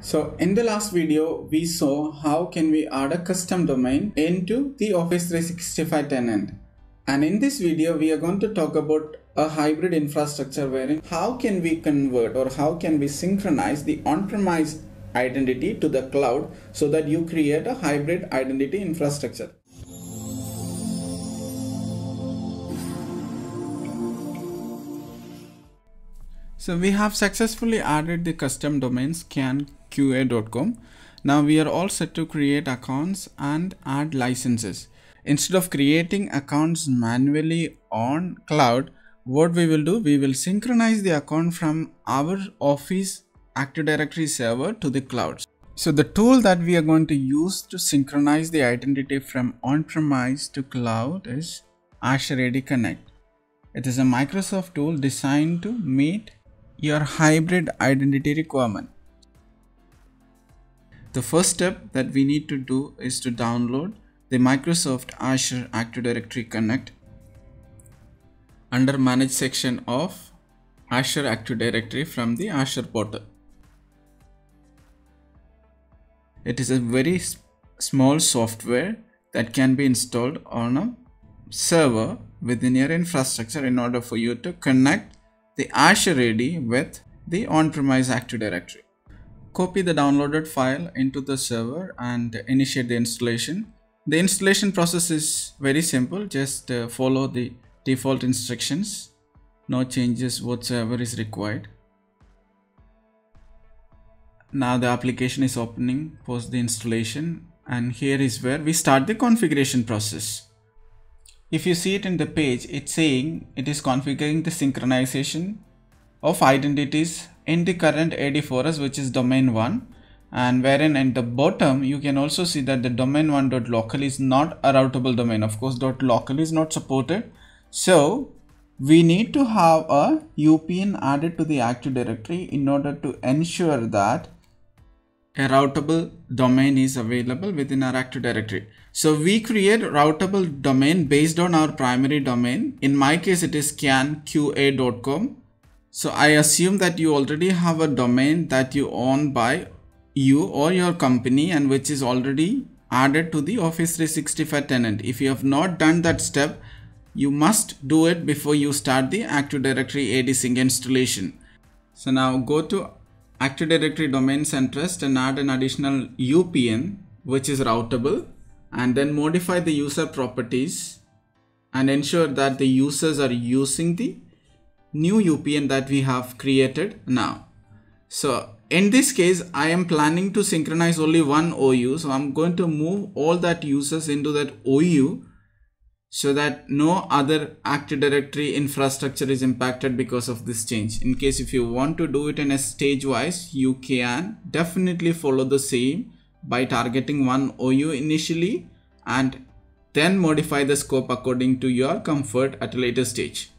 So in the last video, we saw how can we add a custom domain into the Office 365 tenant. And in this video, we are going to talk about a hybrid infrastructure wherein how can we convert or how can we synchronize the on-premise identity to the cloud so that you create a hybrid identity infrastructure. So we have successfully added the custom domain scanqa.com. Now we are all set to create accounts and add licenses. Instead of creating accounts manually on cloud, what we will do, we will synchronize the account from our Office Active Directory server to the cloud. So the tool that we are going to use to synchronize the identity from on-premise to cloud is Azure AD Connect. It is a Microsoft tool designed to meet your hybrid identity requirement. The first step that we need to do is to download the Microsoft Azure Active Directory Connect under Manage section of Azure Active Directory from the Azure portal. It is a very small software that can be installed on a server within your infrastructure in order for you to connect the Azure AD with the on-premise Active Directory. Copy the downloaded file into the server and initiate the installation. The installation process is very simple. Just follow the default instructions. No changes whatsoever is required. Now the application is opening post the installation, and here is where we start the configuration process. If you see it in the page, it's saying it is configuring the synchronization of identities in the current AD for us, which is domain 1, and wherein at the bottom you can also see that the domain1.local is not a routable domain. Of course, .local is not supported. So we need to have a UPN added to the Active Directory in order to ensure that a routable domain is available within our Active Directory. So we create routable domain based on our primary domain. In my case, it is scanqa.com. So I assume that you already have a domain that you own by you or your company and which is already added to the Office 365 tenant. If you have not done that step, you must do it before you start the Active Directory AD Sync installation. So now go to Active Directory Domains and Trust and add an additional UPN which is routable, and then modify the user properties and ensure that the users are using the new UPN that we have created now. So in this case, I am planning to synchronize only one OU. So I'm going to move all that users into that OU so that no other Active Directory infrastructure is impacted because of this change. In case if you want to do it in a stage wise, you can definitely follow the same by targeting one OU initially and then modify the scope according to your comfort at a later stage.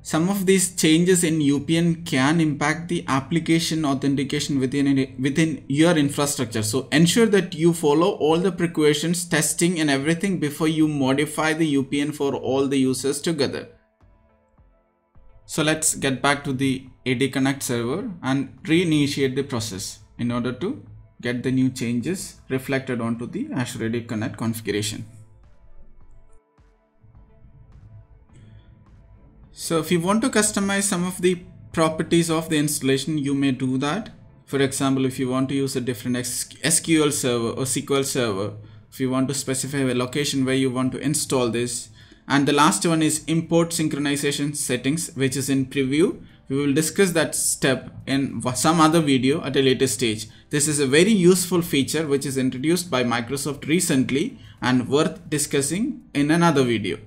Some of these changes in UPN can impact the application authentication within your infrastructure. So ensure that you follow all the precautions, testing and everything before you modify the UPN for all the users together. So let's get back to the AD Connect server and reinitiate the process in order to get the new changes reflected onto the Azure AD Connect configuration. So if you want to customize some of the properties of the installation, you may do that. For example, if you want to use a different SQL server or SQL server, if you want to specify a location where you want to install this. And the last one is import synchronization settings, which is in preview. We will discuss that step in some other video at a later stage. This is a very useful feature which is introduced by Microsoft recently and worth discussing in another video.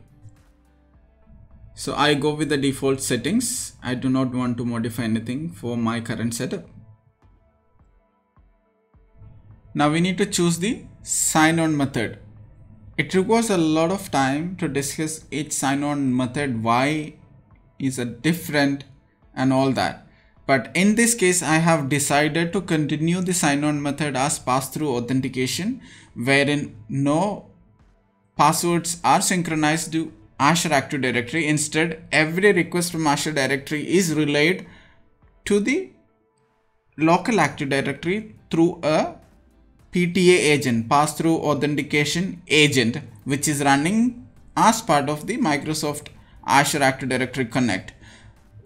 So I go with the default settings. I do not want to modify anything for my current setup. Now we need to choose the sign-on method. It requires a lot of time to discuss each sign-on method, why is it different and all that. But in this case, I have decided to continue the sign-on method as pass-through authentication, wherein no passwords are synchronized to Azure Active Directory. Instead, every request from Azure Directory is relayed to the local Active Directory through a PTA agent, pass-through authentication agent, which is running as part of the Microsoft Azure Active Directory Connect.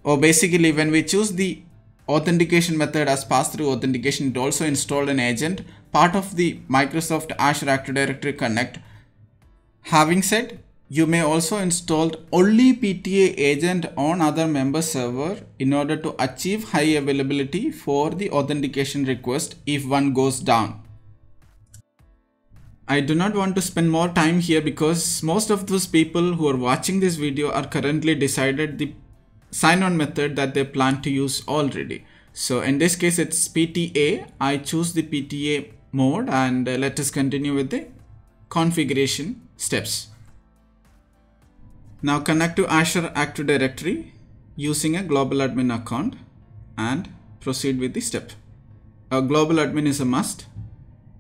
Or basically, when we choose the authentication method as pass-through authentication, it also installed an agent, part of the Microsoft Azure Active Directory Connect. Having said, you may also install only PTA agent on other member server in order to achieve high availability for the authentication request if one goes down. I do not want to spend more time here because most of those people who are watching this video are currently decided the sign-on method that they plan to use already. So in this case, it's PTA. I choose the PTA mode, and let us continue with the configuration steps. Now connect to Azure Active Directory using a global admin account and proceed with the step. A global admin is a must.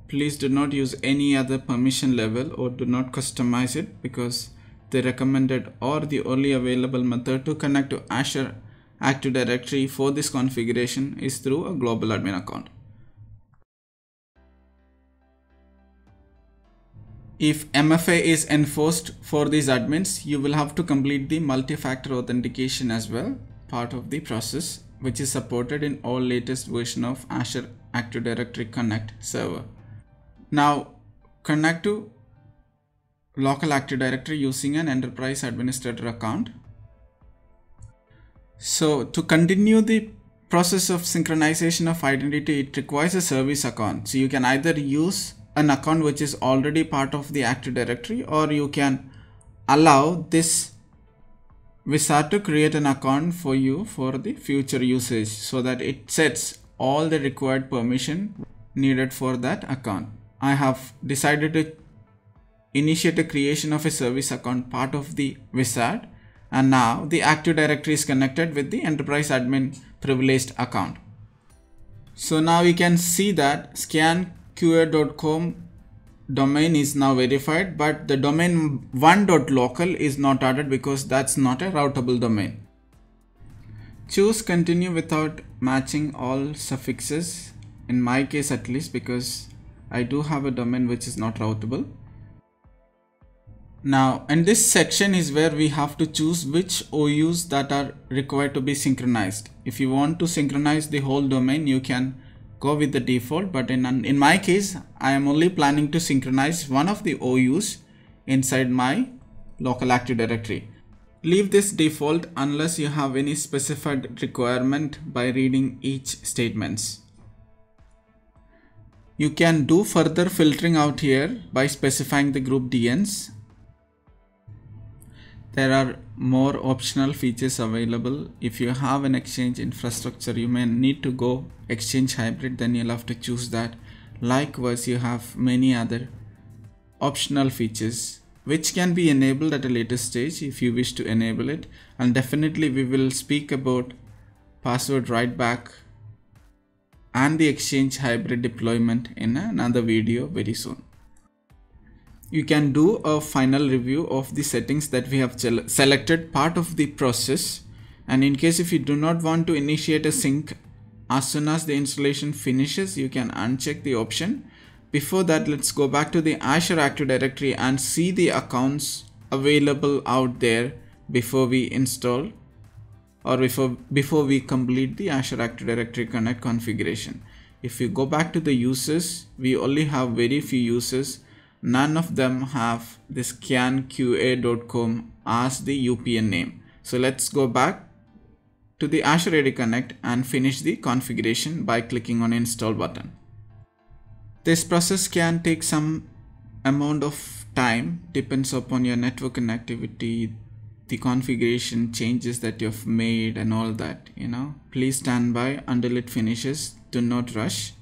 Please do not use any other permission level or do not customize it, because the recommended or the only available method to connect to Azure Active Directory for this configuration is through a global admin account. If MFA is enforced for these admins, you will have to complete the multi-factor authentication as well, part of the process, which is supported in all latest version of Azure Active Directory Connect server. Now connect to local Active Directory using an enterprise administrator account. So to continue the process of synchronization of identity, it requires a service account. So you can either use an account which is already part of the Active Directory, or you can allow this wizard to create an account for you for the future usage, so that it sets all the required permission needed for that account. I have decided to initiate a creation of a service account part of the wizard, and now the Active Directory is connected with the enterprise admin privileged account. So now we can see that scanqa.com domain is now verified, but the domain 1.local is not added because that's not a routable domain. Choose continue without matching all suffixes, in my case at least, because I do have a domain which is not routable. Now, in this section is where we have to choose which OUs that are required to be synchronized. If you want to synchronize the whole domain, you can go with the default, but in my case, I am only planning to synchronize one of the OUs inside my local Active Directory. Leave this default unless you have any specified requirement by reading each statements. You can do further filtering out here by specifying the group DNs. There are more optional features available. If you have an Exchange infrastructure, you may need to go Exchange Hybrid, then you'll have to choose that. Likewise, you have many other optional features which can be enabled at a later stage if you wish to enable it. And definitely we will speak about password write back and the Exchange Hybrid deployment in another video very soon. You can do a final review of the settings that we have selected part of the process. And in case if you do not want to initiate a sync as soon as the installation finishes, you can uncheck the option. Before that, let's go back to the Azure Active Directory and see the accounts available out there before we install or before we complete the Azure Active Directory Connect configuration. If you go back to the users, we only have very few users. None of them have this scanqa.com as the UPN name. So let's go back to the Azure AD Connect and finish the configuration by clicking on install button. This process can take some amount of time, depends upon your network connectivity, the configuration changes that you've made and all that, Please stand by until it finishes. Do not rush.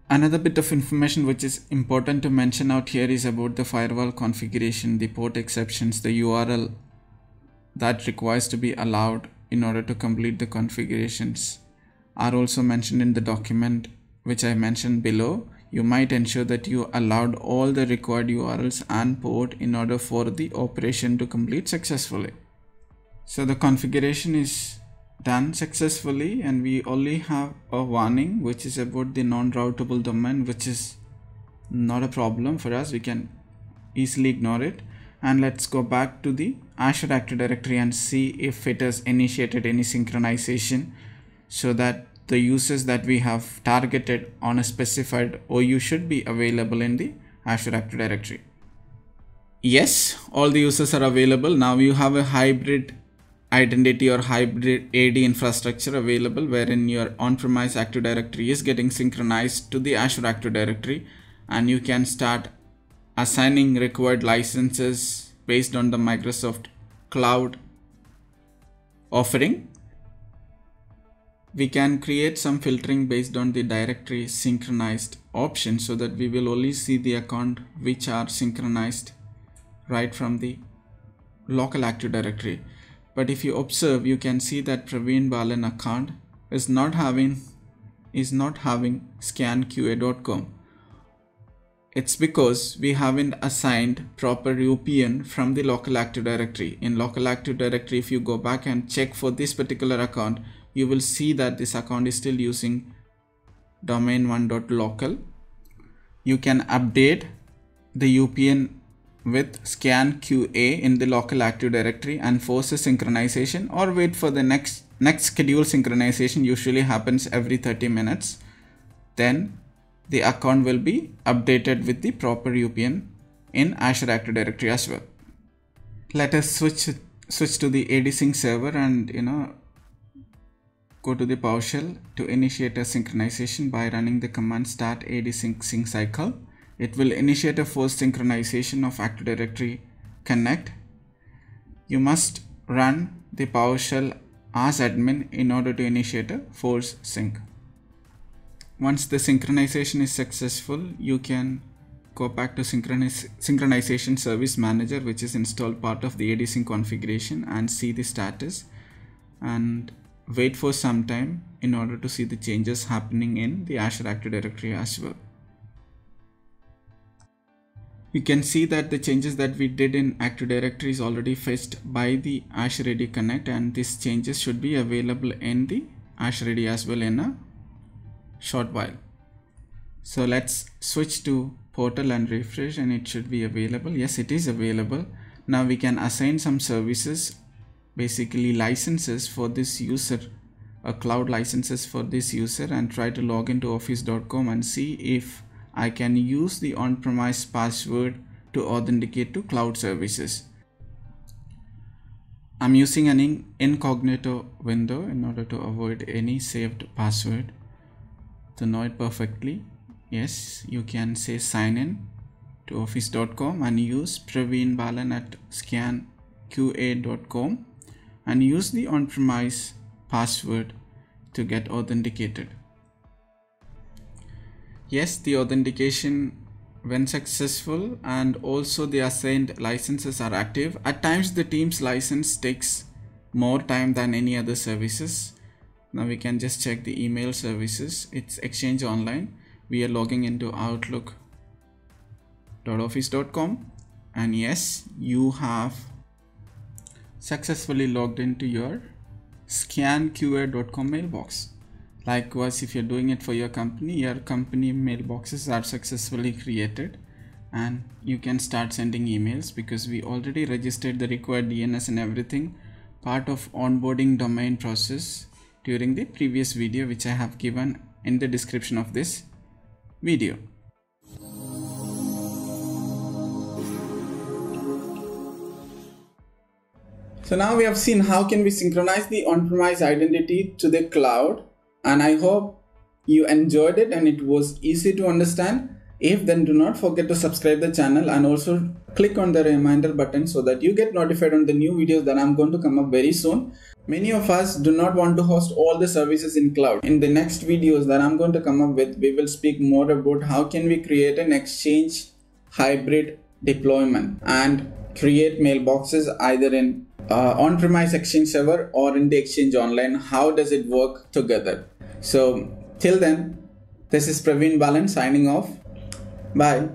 Another bit of information which is important to mention out here is about the firewall configuration, the port exceptions, the URL that requires to be allowed in order to complete the configurations are also mentioned in the document which I mentioned below. You might ensure that you allowed all the required URLs and port in order for the operation to complete successfully. So the configuration is done successfully, and we only have a warning which is about the non-routable domain, which is not a problem for us. We can easily ignore it. And let's go back to the Azure Active Directory and see if it has initiated any synchronization, so that the users that we have targeted on a specified OU should be available in the Azure Active Directory. Yes, all the users are available. Now you have a hybrid identity or hybrid AD infrastructure available, wherein your on-premise Active Directory is getting synchronized to the Azure Active Directory, and you can start assigning required licenses based on the Microsoft Cloud offering. We can create some filtering based on the directory synchronized option, so that we will only see the account which are synchronized right from the local Active Directory. But if you observe, you can see that Praveen Balan account is not having scanqa.com. It's because we haven't assigned proper UPN from the local Active Directory. In local Active Directory, if you go back and check for this particular account, you will see that this account is still using domain1.local. You can update the UPN with scanqa in the local Active Directory and force a synchronization, or wait for the next scheduled synchronization. Usually happens every 30 minutes. Then the account will be updated with the proper UPN in Azure Active Directory as well. Let us switch to the AD-Sync server and go to the PowerShell to initiate a synchronization by running the command start AD-Sync sync cycle. It will initiate a forced synchronization of Active Directory connect. You must run the PowerShell as admin in order to initiate a force sync. Once the synchronization is successful, you can go back to synchronization service manager, which is installed part of the AD-Sync configuration, and see the status and wait for some time in order to see the changes happening in the Azure Active Directory as well. You can see that the changes that we did in Active Directory is already fetched by the Azure AD Connect, and these changes should be available in the Azure AD as well in a short while. So let's switch to portal and refresh, and it should be available. Yes, it is available. Now we can assign some services, basically licenses for this user, cloud licenses for this user, and try to log into office.com and see if I can use the on-premise password to authenticate to cloud services. I'm using an incognito window in order to avoid any saved password. To know it perfectly, yes, you can say sign in to office.com and use Praveen Balan at scanqa.com and use the on-premise password to get authenticated. Yes, the authentication went successful, and also the assigned licenses are active. At times the Teams license takes more time than any other services. Now we can just check the email services. It's Exchange Online. We are logging into outlook.office.com, and yes, you have successfully logged into your scanqa.com mailbox. Likewise, if you're doing it for your company mailboxes are successfully created, and you can start sending emails because we already registered the required DNS and everything, part of onboarding domain process during the previous video, which I have given in the description of this video. So now we have seen how can we synchronize the on-premise identity to the cloud, and I hope you enjoyed it and it was easy to understand. If then, do not forget to subscribe the channel and also click on the reminder button so that you get notified on the new videos that I'm going to come up very soon. Many of us do not want to host all the services in cloud. In the next videos that I'm going to come up with, we will speak more about how can we create an Exchange hybrid deployment and create mailboxes either in on-premise Exchange server or in the Exchange Online. How does it work together? So till then, this is Praveen Balan signing off. Bye.